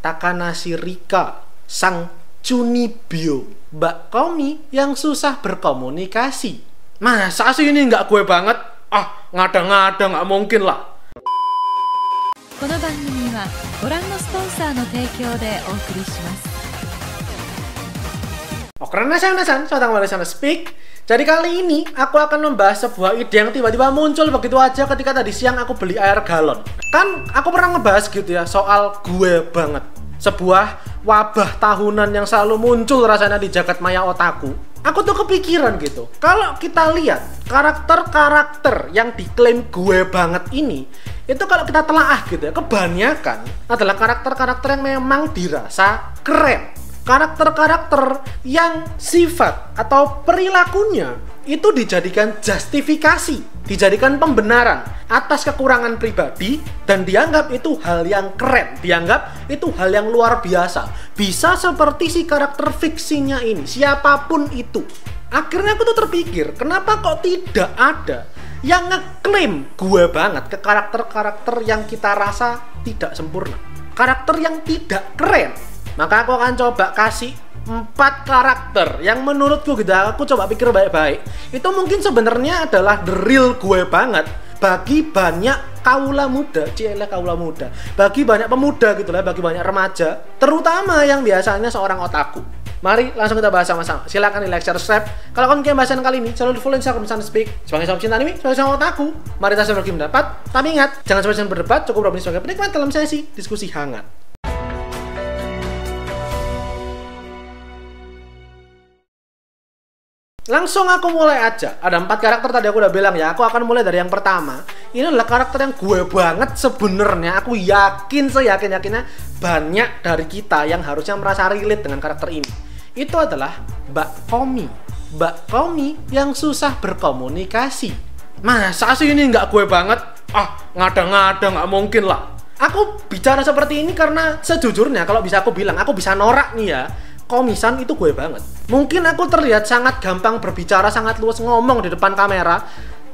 Takanashi Rika, sang Chunibyo, Mbak Komi yang susah berkomunikasi. Masa sih ini nggak gue banget? Ah, ngada-ngada nggak mungkin lah. この番組はご覧のスポンサーの提供でお送りします。 Oke, nasan, saya kembali sana Speak. Jadi kali ini aku akan membahas sebuah ide yang tiba-tiba muncul begitu aja ketika tadi siang aku beli air galon. Kan aku pernah ngebahas gitu ya soal gue banget. Sebuah wabah tahunan yang selalu muncul rasanya di jagat maya otaku. Aku tuh kepikiran gitu. Kalau kita lihat karakter-karakter yang diklaim gue banget ini, itu kalau kita telaah gitu ya, kebanyakan adalah karakter-karakter yang memang dirasa keren. Karakter-karakter yang sifat atau perilakunya itu dijadikan justifikasi, dijadikan pembenaran atas kekurangan pribadi, dan dianggap itu hal yang keren, dianggap itu hal yang luar biasa. Bisa seperti si karakter fiksinya ini, siapapun itu. Akhirnya aku tuh terpikir, kenapa kok tidak ada yang ngeklaim gue banget ke karakter-karakter yang kita rasa tidak sempurna, karakter yang tidak keren. Maka aku akan coba kasih 4 karakter yang menurutku gitu, aku coba pikir baik-baik, itu mungkin sebenarnya adalah the real gue banget bagi banyak kaula muda, bagi banyak pemuda gitu lah, bagi banyak remaja, terutama yang biasanya seorang otaku. Mari langsung kita bahas sama-sama. Silakan di like, share, subscribe. Kalau kalian ingin bahasan kali ini, selalu follow Instagram Sana Speak. Sebagai sahabat cinta anime, sebagai sahabat otaku, mari kita berbagi pendapat. Tapi ingat, jangan sampai berdebat, cukup berani sebagai penikmat dalam sesi diskusi hangat. Langsung aku mulai aja. Ada 4 karakter tadi aku udah bilang ya. Aku akan mulai dari yang pertama. Ini adalah karakter yang gue banget sebenarnya. Aku yakin, seyakin-yakinnya banyak dari kita yang harusnya merasa relate dengan karakter ini. Itu adalah Mbak Komi. Mbak Komi yang susah berkomunikasi. Masa sih ini nggak gue banget? Ah, ngada-ngada nggak mungkin lah. Aku bicara seperti ini karena sejujurnya kalau bisa aku bilang, aku bisa norak nih ya, Komisan itu gue banget. Mungkin aku terlihat sangat gampang berbicara, sangat luas ngomong di depan kamera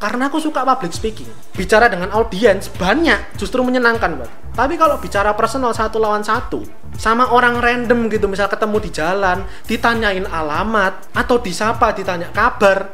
karena aku suka public speaking. Bicara dengan audiens banyak justru menyenangkan banget. Tapi kalau bicara personal 1 lawan 1 sama orang random gitu, misal ketemu di jalan, ditanyain alamat atau disapa, ditanya kabar,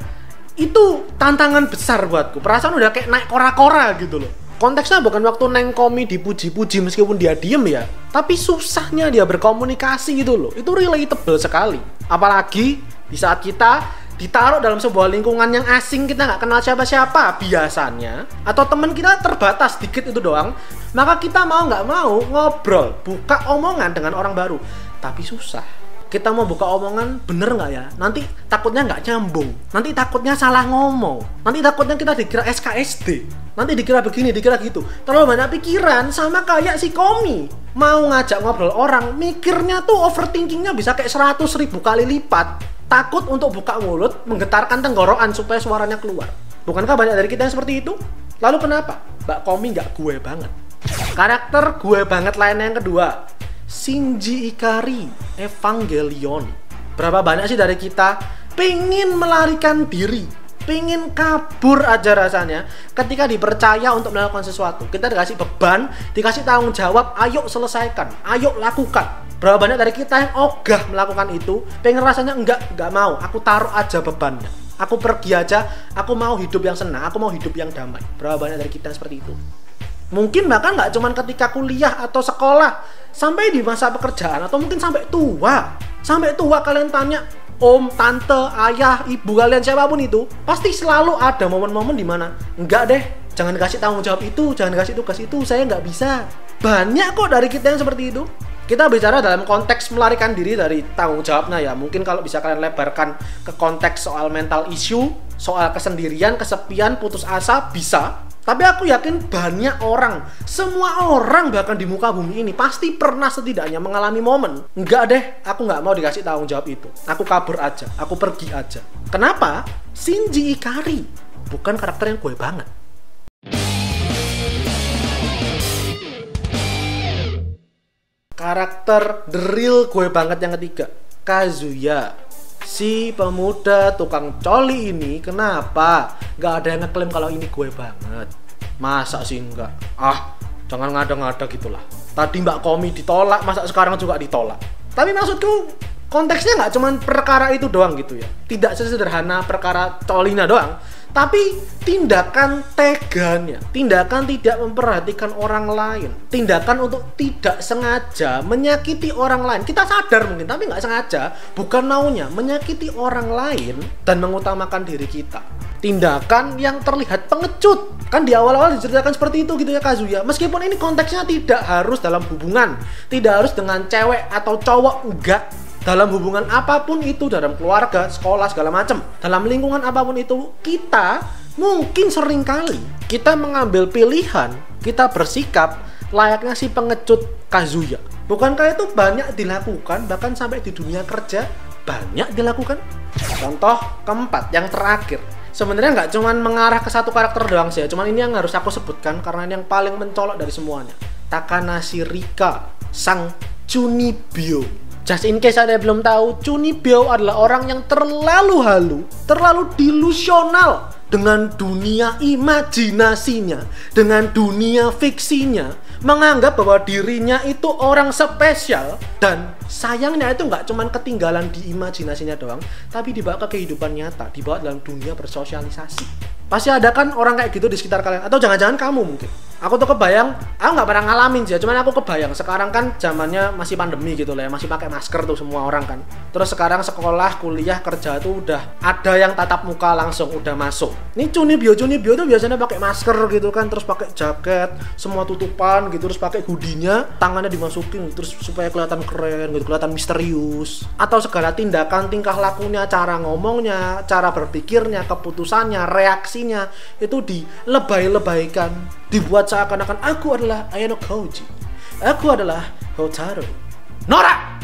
itu tantangan besar buatku. Perasaan udah kayak naik kora-kora gitu loh. Konteksnya bukan waktu Neng Komi dipuji-puji meskipun dia diem ya, tapi susahnya dia berkomunikasi gitu loh. Itu relatable sekali. Apalagi di saat kita ditaruh dalam sebuah lingkungan yang asing, kita nggak kenal siapa-siapa biasanya, atau teman kita terbatas dikit itu doang, maka kita mau nggak mau ngobrol, buka omongan dengan orang baru. Tapi susah. Kita mau buka omongan bener nggak ya? Nanti takutnya nggak nyambung, nanti takutnya salah ngomong, nanti takutnya kita dikira SKSD, nanti dikira begini, dikira gitu. Terlalu banyak pikiran, sama kayak si Komi. Mau ngajak ngobrol orang, mikirnya tuh overthinkingnya bisa kayak 100.000 kali lipat. Takut untuk buka mulut, menggetarkan tenggorokan supaya suaranya keluar. Bukankah banyak dari kita yang seperti itu? Lalu kenapa Mbak Komi nggak gue banget? Karakter gue banget lainnya yang kedua, Shinji Ikari, Evangelion. Berapa banyak sih dari kita pengen melarikan diri, pengen kabur aja rasanya ketika dipercaya untuk melakukan sesuatu. Kita dikasih beban, dikasih tanggung jawab, ayo selesaikan, ayo lakukan. Berapa banyak dari kita yang ogah melakukan itu, pengen rasanya enggak mau, aku taruh aja bebannya, aku pergi aja, aku mau hidup yang senang, aku mau hidup yang damai. Berapa banyak dari kita yang seperti itu? Mungkin bahkan nggak cuma ketika kuliah atau sekolah, sampai di masa pekerjaan, atau mungkin sampai tua. Sampai tua kalian tanya om, tante, ayah, ibu kalian, siapapun itu, pasti selalu ada momen-momen dimana enggak deh, jangan dikasih tanggung jawab itu, jangan dikasih tugas itu, saya nggak bisa. Banyak kok dari kita yang seperti itu. Kita bicara dalam konteks melarikan diri dari tanggung jawabnya ya. Mungkin kalau bisa kalian lebarkan ke konteks soal mental issue, soal kesendirian, kesepian, putus asa, bisa. Tapi aku yakin banyak orang, semua orang bahkan di muka bumi ini pasti pernah setidaknya mengalami momen, enggak deh, aku nggak mau dikasih tanggung jawab itu, aku kabur aja, aku pergi aja. Kenapa? Shinji Ikari bukan karakter yang gue banget. Karakter the real gue banget yang ketiga, Kazuya. Si pemuda tukang coli ini kenapa gak ada yang ngeklaim kalau ini gue banget? Masa sih enggak? Ah, Jangan ngada-ngada gitulah. Tadi Mbak Komi ditolak, masa sekarang juga ditolak. Tapi maksudku konteksnya nggak cuman perkara itu doang gitu ya. Tidak sesederhana perkara Colina doang. Tapi tindakan teganya, tindakan tidak memperhatikan orang lain, tindakan untuk tidak sengaja menyakiti orang lain. Kita sadar mungkin, tapi nggak sengaja, bukan maunya, menyakiti orang lain dan mengutamakan diri kita. Tindakan yang terlihat pengecut. Kan di awal-awal diceritakan seperti itu gitu ya Kazuya. Meskipun ini konteksnya tidak harus dalam hubungan, tidak harus dengan cewek atau cowok, enggak. Dalam hubungan apapun itu, dalam keluarga, sekolah, segala macam, dalam lingkungan apapun itu, kita mungkin seringkali kita mengambil pilihan, kita bersikap layaknya si pengecut Kazuya. Bukankah itu banyak dilakukan, bahkan sampai di dunia kerja banyak dilakukan? Contoh keempat, yang terakhir. Sebenarnya nggak cuman mengarah ke satu karakter doang sih, cuman ini yang harus aku sebutkan karena ini yang paling mencolok dari semuanya. Takanashi Rika, sang Chunibyo. Just in case ada yang belum tahu, Chunibyo adalah orang yang terlalu halu, terlalu delusional dengan dunia imajinasinya, dengan dunia fiksinya, menganggap bahwa dirinya itu orang spesial, dan sayangnya itu nggak cuman ketinggalan di imajinasinya doang, tapi dibawa ke kehidupan nyata, dibawa dalam dunia bersosialisasi. Pasti ada kan orang kayak gitu di sekitar kalian, atau jangan-jangan kamu mungkin. Aku tuh kebayang, aku nggak pernah ngalamin sih, cuman aku kebayang sekarang kan zamannya masih pandemi gitu lah ya, masih pakai masker tuh semua orang kan. Terus sekarang sekolah, kuliah, kerja tuh udah ada yang tatap muka langsung udah masuk. Ini Chunibyo tuh biasanya pakai masker gitu kan, terus pakai jaket, semua tutupan gitu, terus pakai hoodie-nya, tangannya dimasukin terus supaya kelihatan keren gitu, kelihatan misterius. Atau segala tindakan, tingkah lakunya, cara ngomongnya, cara berpikirnya, keputusannya, reaksinya itu dilebay-lebaykan, dibuat seakan-akan aku adalah Ayano Koji, aku adalah Hotaru. Norak!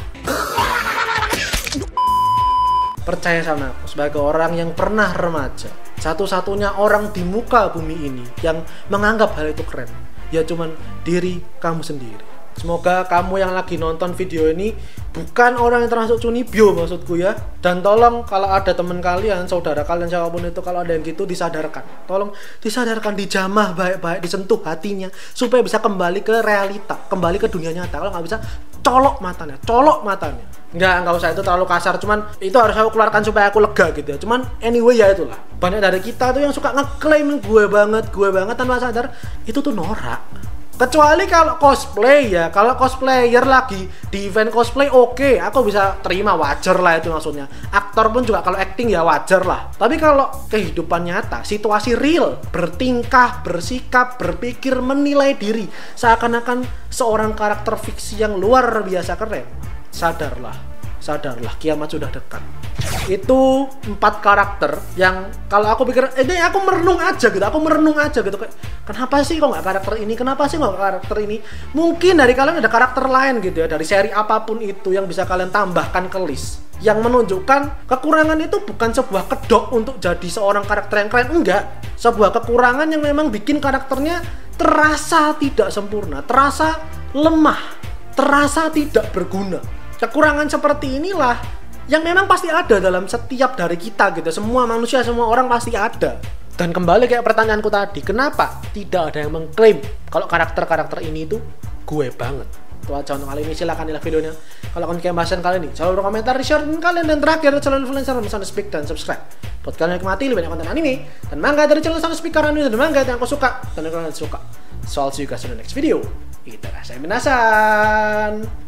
Percaya sama aku, sebagai orang yang pernah remaja, satu-satunya orang di muka bumi ini yang menganggap hal itu keren, ya cuman diri kamu sendiri. Semoga kamu yang lagi nonton video ini bukan orang yang termasuk Chunibyo maksudku ya. Dan tolong kalau ada teman kalian, saudara kalian, siapapun itu, kalau ada yang gitu disadarkan. Tolong disadarkan, dijamah baik-baik, disentuh hatinya supaya bisa kembali ke realita, kembali ke dunia nyata. Kalau nggak bisa, colok matanya. Nggak usah itu terlalu kasar, cuman itu harus aku keluarkan supaya aku lega gitu ya. Cuman anyway ya itulah. Banyak dari kita tuh yang suka ngeklaim gue banget tanpa sadar itu tuh norak. Kecuali kalau cosplay ya, kalau cosplayer lagi di event cosplay oke, aku bisa terima, wajar lah itu maksudnya. Aktor pun juga kalau acting ya wajar lah. Tapi kalau kehidupan nyata, situasi real, bertingkah, bersikap, berpikir, menilai diri seakan-akan seorang karakter fiksi yang luar biasa keren, sadarlah, kiamat sudah dekat. Itu 4 karakter yang kalau aku pikir ini aku merenung aja gitu, kayak kenapa sih kok nggak karakter ini, mungkin dari kalian ada karakter lain gitu ya, dari seri apapun itu yang bisa kalian tambahkan ke list, yang menunjukkan kekurangan itu bukan sebuah kedok untuk jadi seorang karakter yang keren, enggak, sebuah kekurangan yang memang bikin karakternya terasa tidak sempurna, terasa lemah, terasa tidak berguna. Kekurangan seperti inilah yang memang pasti ada dalam setiap dari kita gitu. Semua manusia, semua orang pasti ada. Dan kembali kayak pertanyaanku tadi, kenapa tidak ada yang mengklaim kalau karakter-karakter ini itu gue banget? Itu aja untuk kali ini, silahkan like videonya kalau kalian kayak bahasan kali ini, selalu berkomentar, share kalian, dan terakhir selalu influencer Sound Speak dan subscribe buat kalian yang nikmati lebih banyak konten anime dan manga dari channel Sound Speak, karena ini dan manga yang aku suka dan yang kalian suka. So I'll see you guys in the next video. Ita saya minasan.